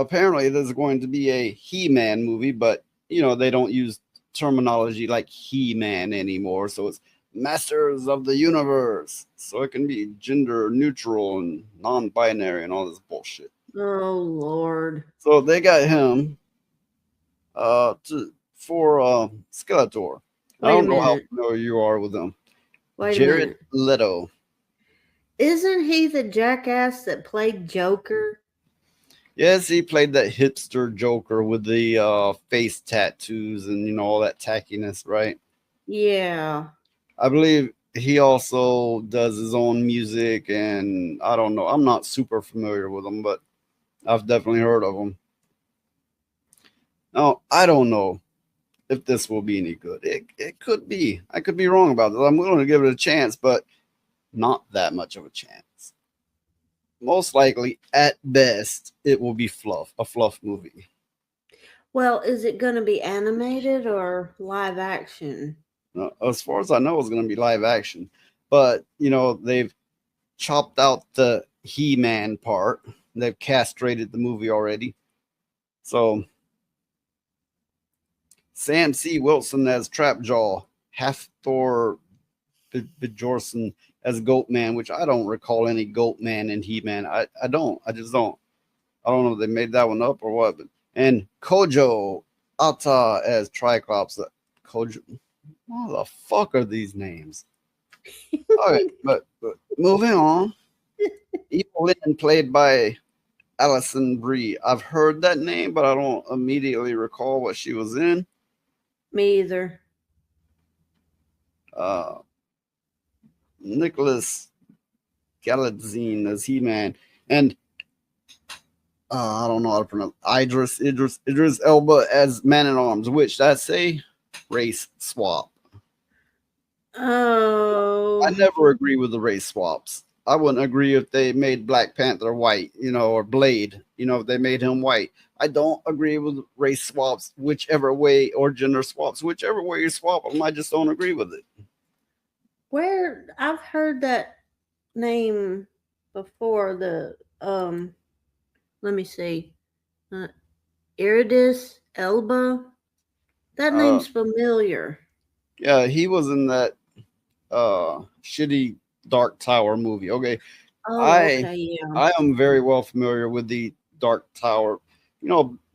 apparently there's going to be a He-Man movie, but they don't use terminology like He-Man anymore, so it's Masters of the Universe, so it can be gender neutral and non-binary and all this bullshit. Oh Lord. So they got him for Skeletor. I Wait a don't know how minute. familiar you are with him. Wait a Jared minute. Leto. Isn't he the jackass that played Joker? Yes, he played that hipster Joker with the face tattoos and all that tackiness, right? Yeah. I believe he also does his own music, and I don't know. I'm not super familiar with him, but I've definitely heard of him. Now, I don't know if this will be any good. It could be. I could be wrong about this. I'm willing to give it a chance, but not that much of a chance. Most likely, at best, it will be a fluff movie. Well, is it going to be animated or live action? As far as I know, it's going to be live action, but they've chopped out the He-Man part. They've castrated the movie already. So Sam C. Wilson as Trapjaw, Hafthor Bjornsson as Goatman, which I don't recall any Goatman in He-Man. I don't. I just don't. I don't know if they made that one up or what. And Kojo Ata as Triclops. Kojo. What the fuck are these names? All right, but moving on. Evelyn played by Alison Brie. I've heard that name, but I don't immediately recall what she was in. Me either. Nicholas Galitzine as He-Man, and I don't know how to pronounce Idris Elba as Man at Arms, which that's a race swap. Oh. I never agree with the race swaps. I wouldn't agree if they made Black Panther white, or Blade, if they made him white. I don't agree with race swaps, whichever way, or gender swaps, whichever way you swap them. I just don't agree with it. Where I've heard that name before. Let me see. Uh, Iridis Elba. That Uh, name's familiar. yeah, he was in that shitty Dark Tower movie. Okay, Oh, I okay, yeah. I am very well familiar with the Dark Tower.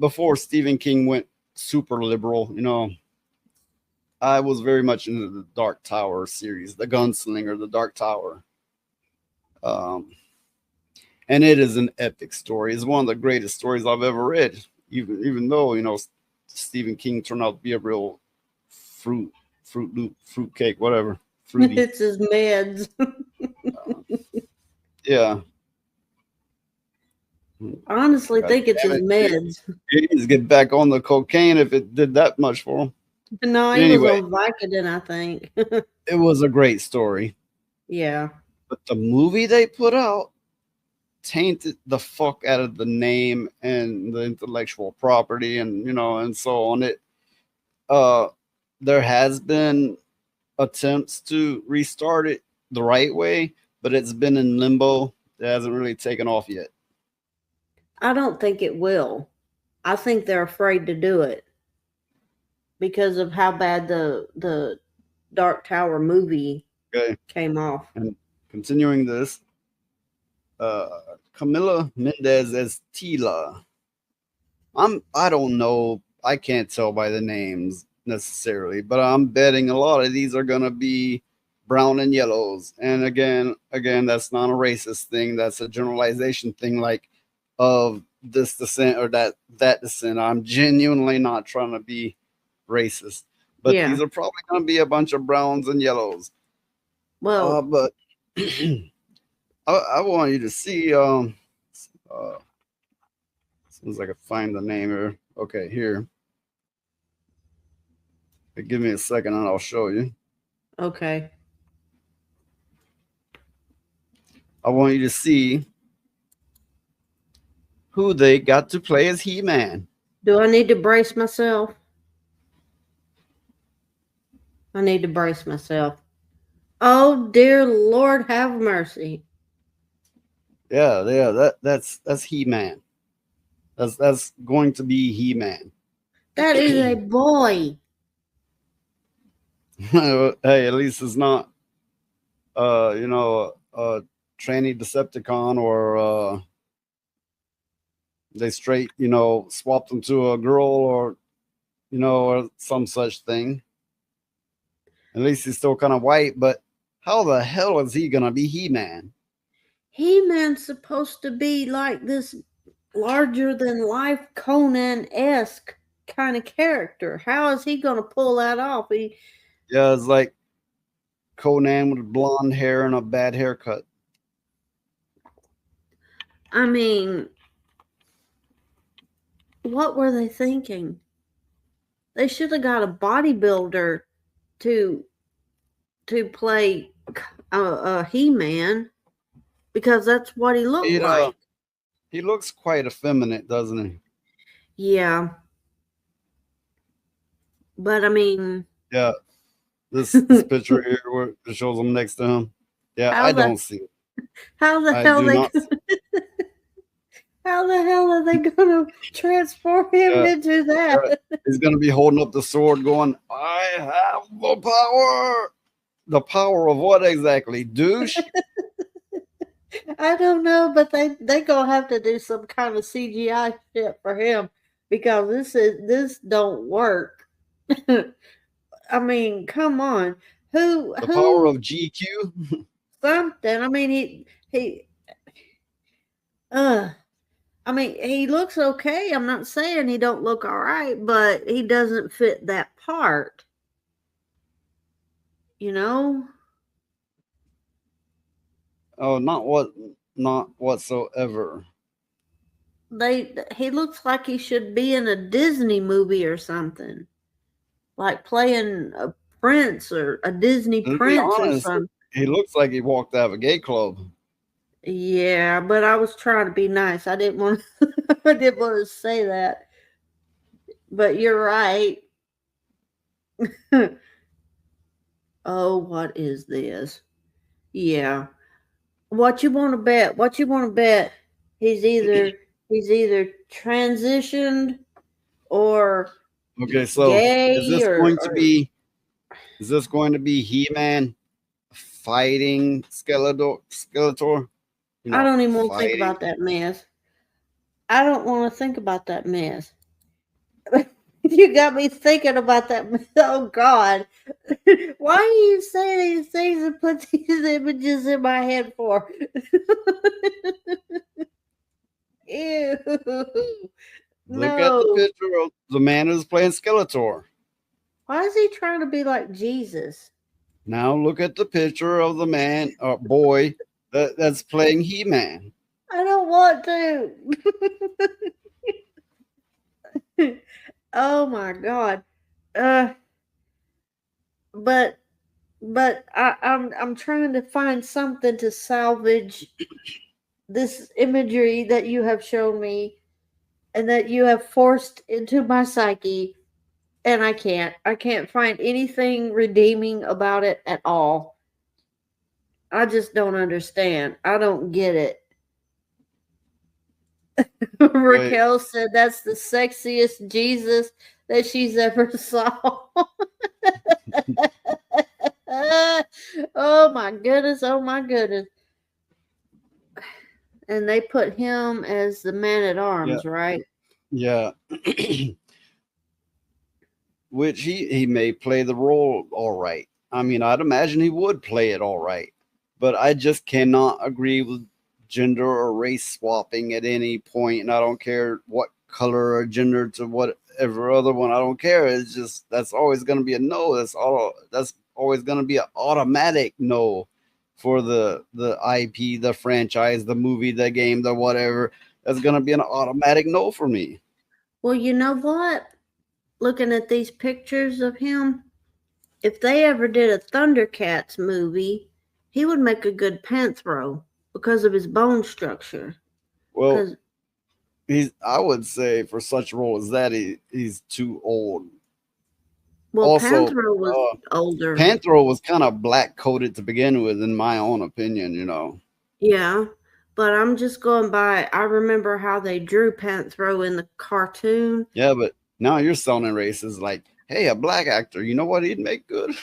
Before Stephen King went super liberal, I was very much into the Dark Tower series, the Gunslinger, the Dark Tower. Um, and it is an epic story. It's one of the greatest stories I've ever read. Even though Stephen King turned out to be a real fruit loop, fruit cake, whatever, fruity. It's his meds. Yeah. Honestly, God think it's damn his it. meds. He needs to get back on the cocaine if it did that much for him. No, But he was anyway, on Vicodin, I think. it was a great story. Yeah. But the movie they put out tainted the fuck out of the name and the intellectual property and so on. Uh there has been attempts to restart it the right way, but it's been in limbo. It hasn't really taken off yet. I don't think it will. I think they're afraid to do it because of how bad the Dark Tower movie Okay. came off. And continuing this, uh Camila Mendez as Tila. I don't know. I can't tell by the names necessarily, but I'm betting a lot of these are gonna be brown and yellows. And again, that's not a racist thing. That's a generalization thing, like of this descent or that descent. I'm genuinely not trying to be racist, but Yeah. these are probably gonna be a bunch of browns and yellows. Well, But I want you to see. As soon as I can find the name here. Okay, here. Give me a second and I'll show you. okay. I want you to see who they got to play as He-Man. Do I need to brace myself? I need to brace myself. Oh dear Lord, have mercy. Yeah, that's He-Man. That's going to be He-Man. That is a boy. Hey, at least it's not a tranny Decepticon, or they straight, swapped them to a girl, or or some such thing. At least he's still kind of white, but how the hell is he gonna be He-Man? He-Man's supposed to be like this larger than life Conan-esque kind of character. How is he going to pull that off? Yeah, it's like Conan with blonde hair and a bad haircut. I mean, what were they thinking? They should have got a bodybuilder to play He-Man, because that's what he looked like. He looks quite effeminate, doesn't he? Yeah. But I mean, yeah, this picture here where it shows him next to him. Yeah, I don't see it. How the hell how the hell are they gonna transform him into that? He's gonna be holding up the sword going, I have the power. The power of what exactly? Douche? I don't know, but they gonna have to do some kind of CGI shit for him, because this don't work. I mean, come on. Who power of GQ? Something. I mean, I mean, he looks okay. I'm not saying he don't look all right, but he doesn't fit that part. Oh, not whatsoever. He looks like he should be in a Disney movie or something, like playing a prince or a Disney prince or something. He looks like he walked out of a gay club. Yeah, but I was trying to be nice. I didn't want to say that. But you're right. Oh, what is this? Yeah. What you want to bet? What you want to bet? He's either transitioned or gay. Is this going to be He-Man fighting Skeletor? I don't even want to think about that mess. I don't want to think about that mess. You got me thinking about that. Oh God. Why do you say these things and put these images in my head for? Ew. Look at the picture of the man who's playing Skeletor. Why is he trying to be like Jesus? Now look at the picture of the man or boy that's playing He-Man. I don't want to. Oh my God. But I'm trying to find something to salvage this imagery that you have shown me and that you have forced into my psyche, and I can't find anything redeeming about it at all. I just don't understand. I don't get it. Raquel said that's the sexiest Jesus that she's ever saw. Oh my goodness. Oh my goodness. And they put him as the man at arms, right? Yeah. Which he may play the role all right. I mean, I'd imagine he would play it all right. But I just cannot agree with gender or race swapping at any point, and I don't care what color or gender to whatever other one. I don't care. It's just that's always going to be a no. That's always going to be an automatic no for the IP, the franchise, the movie, the game, the whatever. That's going to be an automatic no for me. Well, you know what? Looking at these pictures of him, if they ever did a Thundercats movie, he would make a good Panthro because of his bone structure. Well, I would say for such a role as that, he's too old. Well, also, Panthro was older. Panthro was kind of black coated to begin with, in my own opinion, Yeah, but I'm just going by. I remember how they drew Panthro in the cartoon. Yeah, but now you're sounding racist. Like, hey, a black actor, you know what he'd make good?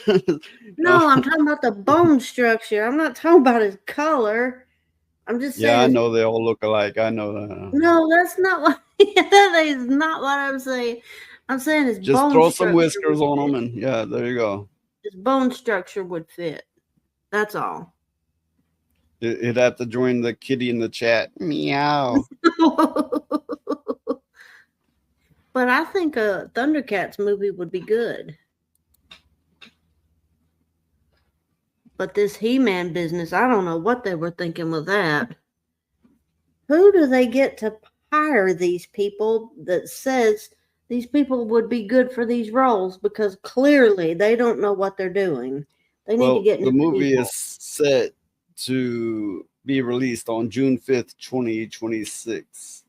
No, I'm talking about the bone structure. I'm not talking about his color. I'm just Yeah, I saying. know they all look alike. I know that. No, that's not what. That is not what I'm saying. I'm saying his Just bone throw some structure whiskers would on them, fit. and yeah, there you go. His bone structure would fit. That's all. It'd have to join the kitty in the chat. Meow. But I think a Thundercats movie would be good. But this He-Man business, I don't know what they were thinking with that. Who do they get to hire these people that says these people would be good for these roles? Because clearly they don't know what they're doing. They need to Well, get the new movie people. is set to be released on June 5th, 2026.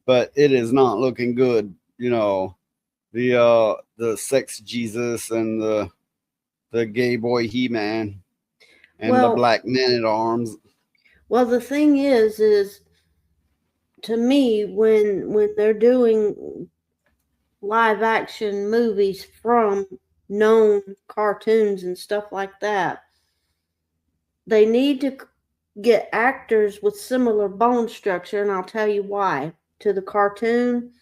But it is not looking good. You know, the sex Jesus and the gay boy He-Man and the Well, black man at arms. well, the thing is to me when they're doing live action movies from known cartoons and stuff like that, they need to get actors with similar bone structure, and I'll tell you why, to the cartoon.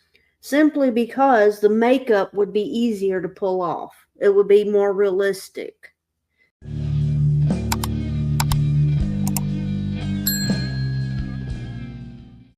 Simply because the makeup would be easier to pull off. It would be more realistic.